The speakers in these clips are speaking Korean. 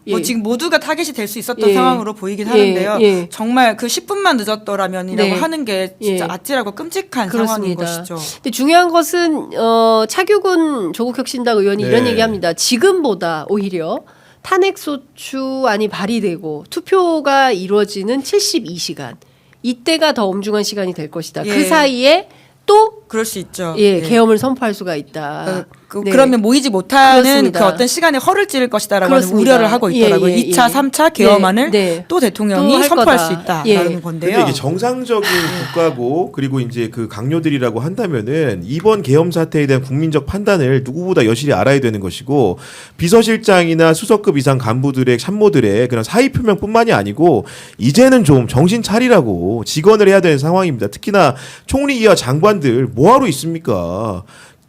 뭐 지금 모두가 타겟이 될 수 있었던 상황으로 보이긴 하는데요. 정말 그 10분만 늦었더라면이라고 하는 게 진짜 아찔하고 끔찍한 상황인 것이죠. 근데 중요한 것은 차규근 조국혁신당 의원이 이런 얘기합니다. 지금보다 오히려 탄핵소추안이 발의되고 투표가 이루어지는 72시간 이때가 더 엄중한 시간이 될 것이다. 그 사이에 또 그럴 수 있죠. 계엄을 선포할 수가 있다. 그러면 모이지 못하는 그 어떤 시간에 허를 찌를 것이다라고 하는 우려를 하고 있더라고요. 2차, 3차 계엄안을 또 대통령이 또 선포할 수 있다라는 건데요. 근데 이게 정상적인 국가고 그리고 이제 그 강요들이라고 한다면은 이번 계엄 사태에 대한 국민적 판단을 누구보다 여실히 알아야 되는 것이고 비서실장이나 수석급 이상 간부들의 참모들의 그런 사의 표명뿐만이 아니고 이제는 좀 정신 차리라고 직언을 해야 되는 상황입니다. 특히나 총리 이하 장관들 뭐하러 있습니까?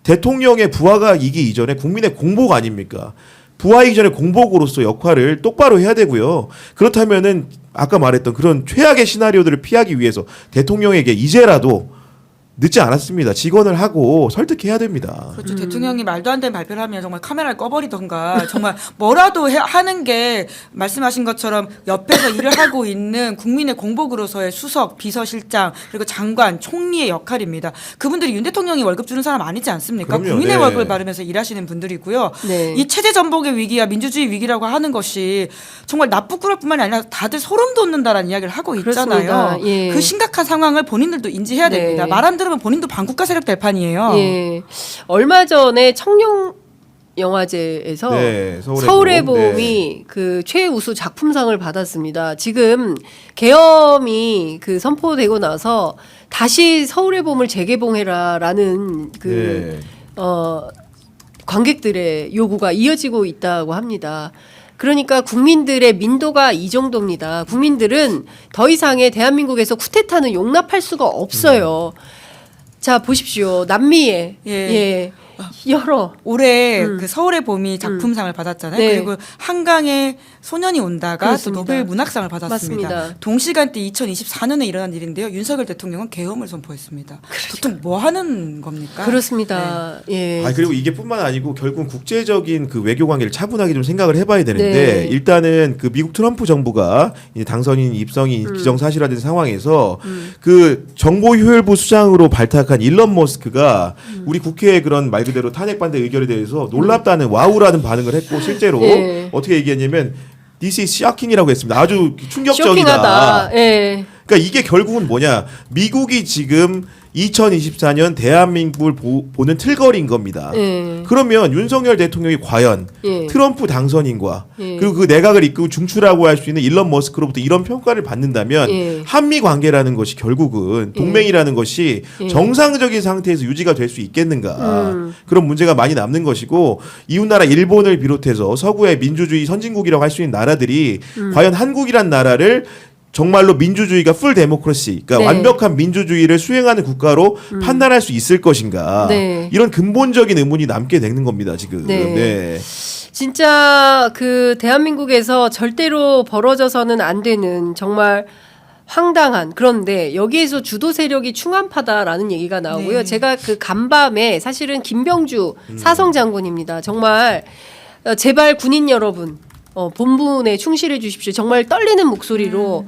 대통령의 부하가 이기 이전에 국민의 공복 아닙니까? 부하이기 전에 공복으로서 역할을 똑바로 해야 되고요. 그렇다면은 아까 말했던 그런 최악의 시나리오들을 피하기 위해서 대통령에게 이제라도 늦지 않았습니다. 직언을 하고 설득해야 됩니다. 그렇죠. 대통령이 말도 안 되는 발표를 하면 정말 카메라를 꺼버리던가 정말 뭐라도 하는 게 말씀하신 것처럼 옆에서 일을 하고 있는 국민의 공복으로서의 수석, 비서실장 그리고 장관, 총리의 역할입니다. 그분들이 윤 대통령이 월급 주는 사람 아니지 않습니까? 그럼요. 국민의 월급을 받으면서 일하시는 분들이고요. 이 체제 전복의 위기와 민주주의 위기라고 하는 것이 정말 나쁘구나 뿐만이 아니라 다들 소름 돋는다라는 이야기를 하고 있잖아요. 그 심각한 상황을 본인들도 인지해야 됩니다. 말 안 들으면 본인도 반국가 세력 될 판이에요. 얼마 전에 청룡 영화제에서 서울의 봄이 그 최우수 작품상을 받았습니다. 지금 계엄이 그 선포되고 나서 다시 서울의 봄을 재개봉해라라는 그 관객들의 요구가 이어지고 있다고 합니다. 그러니까 국민들의 민도가 이 정도입니다. 국민들은 더 이상의 대한민국에서 쿠데타는 용납할 수가 없어요. 자 보십시오. 남미에 여러 올해 그 서울의 봄이 작품상을 받았잖아요. 그리고 한강에 소년이 온다가 그렇습니다. 또 노벨 문학상을 받았습니다. 맞습니다. 동시간대 2024년에 일어난 일인데요. 윤석열 대통령은 계엄을 선포했습니다. 보통 뭐 하는 겁니까? 그렇습니다. 그리고 이게 뿐만 아니고 결국 국제적인 그 외교 관계를 차분하게 좀 생각을 해봐야 되는데 일단은 그 미국 트럼프 정부가 이제 당선인 입성이 기정사실화된 상황에서 그 정보효율부 수장으로 발탁한 일론 머스크가 우리 국회의 그런 말 그대로 탄핵 반대 의결에 대해서 놀랍다는 와우라는 반응을 했고 실제로 어떻게 얘기했냐면 This is shocking이라고 했습니다. 아주 충격적이다. 그러니까 이게 결국은 뭐냐? 미국이 지금 2024년 대한민국을 보는 틀거리인 겁니다. 그러면 윤석열 대통령이 과연 트럼프 당선인과 그리고 그 내각을 이끌고 중추라고 할 수 있는 일론 머스크로부터 이런 평가를 받는다면 한미 관계라는 것이 결국은 동맹이라는 것이 정상적인 상태에서 유지가 될 수 있겠는가. 그런 문제가 많이 남는 것이고 이웃나라 일본을 비롯해서 서구의 민주주의 선진국이라고 할 수 있는 나라들이 과연 한국이란 나라를 정말로 민주주의가 풀 데모크라시, 그러니까 완벽한 민주주의를 수행하는 국가로 판단할 수 있을 것인가. 이런 근본적인 의문이 남게 되는 겁니다, 지금. 진짜 그 대한민국에서 절대로 벌어져서는 안 되는 정말 황당한 그런데 여기에서 주도 세력이 충암파다라는 얘기가 나오고요. 제가 그 간밤에 사실은 김병주 사성 장군입니다. 정말 제발 군인 여러분. 본분에 충실해 주십시오. 정말 떨리는 목소리로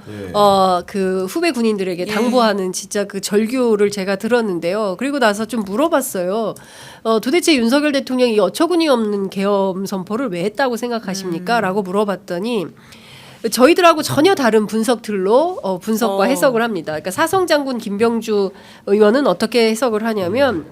그 후배 군인들에게 당부하는 진짜 그 절규를 제가 들었는데요. 그리고 나서 좀 물어봤어요. 도대체 윤석열 대통령이 어처구니 없는 계엄 선포를 왜 했다고 생각하십니까? 라고 물어봤더니 저희들하고 전혀 다른 분석들로 분석과 해석을 합니다. 그러니까 사성 장군 김병주 의원은 어떻게 해석을 하냐면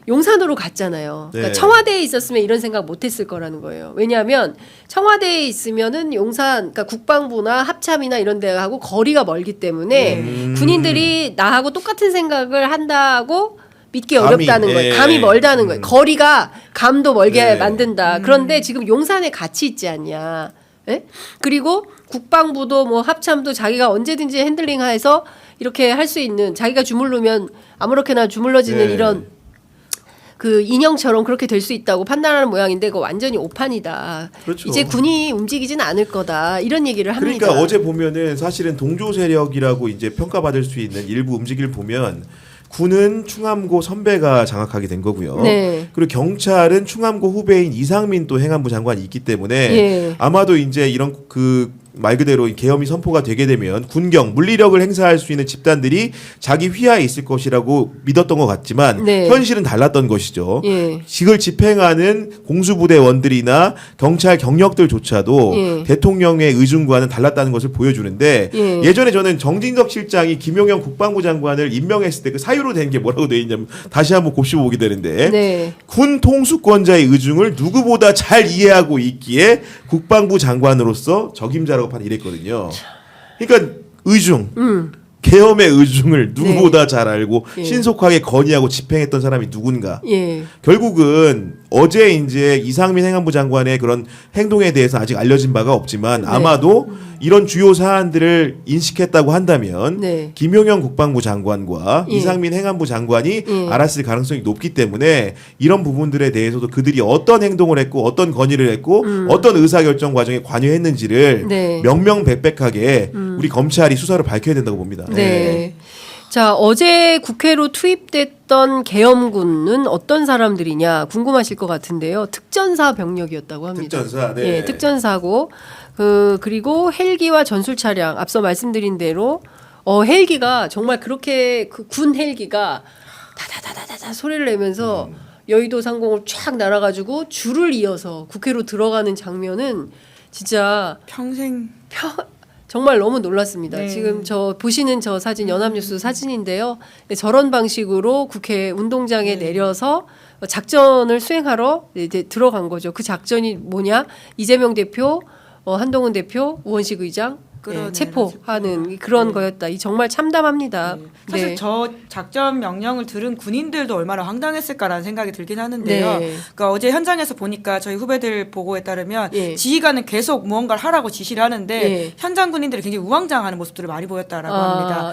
용산으로 갔잖아요. 그러니까 청와대에 있었으면 이런 생각 못했을 거라는 거예요. 왜냐하면 청와대에 있으면은 용산, 그러니까 국방부나 합참이나 이런 데하고 거리가 멀기 때문에 군인들이 나하고 똑같은 생각을 한다고 믿기 어렵다는 거예요. 감이 멀다는 거예요. 거리가 감도 멀게 만든다. 그런데 지금 용산에 같이 있지 않냐. 그리고 국방부도 뭐 합참도 자기가 언제든지 핸들링해서 이렇게 할 수 있는 자기가 주물르면 아무렇게나 주물러지는 이런 그 인형처럼 그렇게 될 수 있다고 판단하는 모양인데 그거 완전히 오판이다. 그렇죠. 이제 군이 움직이진 않을 거다. 이런 얘기를 합니다. 그러니까 어제 보면은 사실은 동조 세력이라고 이제 평가받을 수 있는 일부 움직임을 보면 군은 충암고 선배가 장악하게 된 거고요. 네. 그리고 경찰은 충암고 후배인 이상민 또 행안부 장관이 있기 때문에 예. 아마도 이제 이런 그 말 그대로 계엄이 선포가 되게 되면 군경 물리력을 행사할 수 있는 집단들이 자기 휘하에 있을 것이라고 믿었던 것 같지만 네. 현실은 달랐던 것이죠. 예. 이걸 집행하는 공수부대원들이나 경찰 경력들조차도 예. 대통령의 의중과는 달랐다는 것을 보여주는데 예. 예전에 저는 정진석 실장이 김용현 국방부 장관을 임명했을 때 그 사유로 된 게 뭐라고 되어 있냐면 다시 한번 곱씹어보게 되는데 네. 군 통수권자의 의중을 누구보다 잘 이해하고 있기에 국방부 장관으로서 적임자라고 판 이랬거든요. 그러니까 의중, 계엄의 의중을 누구보다 잘 알고 예. 신속하게 건의하고 집행했던 사람이 누군가. 예. 결국은 어제 이제 이상민 행안부 장관의 그런 행동에 대해서 아직 알려진 바가 없지만 네. 아마도 이런 주요 사안들을 인식했다고 한다면 네. 김용현 국방부 장관과 예. 이상민 행안부 장관이 예. 알았을 가능성이 높기 때문에 이런 부분들에 대해서도 그들이 어떤 행동을 했고 어떤 건의를 했고 어떤 의사결정 과정에 관여했는지를 네. 명명백백하게 우리 검찰이 수사를 밝혀야 된다고 봅니다. 네. 자, 어제 국회로 투입됐던 계엄군은 어떤 사람들이냐 궁금하실 것 같은데요. 특전사 병력이었다고 합니다. 특전사, 네. 예, 특전사고 그리고 헬기와 전술 차량 앞서 말씀드린 대로 헬기가 정말 그렇게 그 군 헬기가 다다다다다 소리를 내면서 여의도 상공을 쫙 날아가지고 줄을 이어서 국회로 들어가는 장면은 진짜 평생 정말 너무 놀랐습니다. 네. 지금 저 보시는 저 사진 연합뉴스 사진인데요. 네, 저런 방식으로 국회 운동장에 내려서 작전을 수행하러 이제 들어간 거죠. 그 작전이 뭐냐? 이재명 대표, 한동훈 대표, 우원식 의장 끌어내는 체포하는 그런 거였다. 이 정말 참담합니다. 네. 사실 네. 저 작전 명령을 들은 군인들도 얼마나 황당했을까라는 생각이 들긴 하는데요. 네. 그러니까 어제 현장에서 보니까 저희 후배들 보고에 따르면 예. 지휘관은 계속 무언가를 하라고 지시를 하는데 예. 현장 군인들이 굉장히 우왕좌왕하는 모습들을 많이 보였다라고 아, 합니다.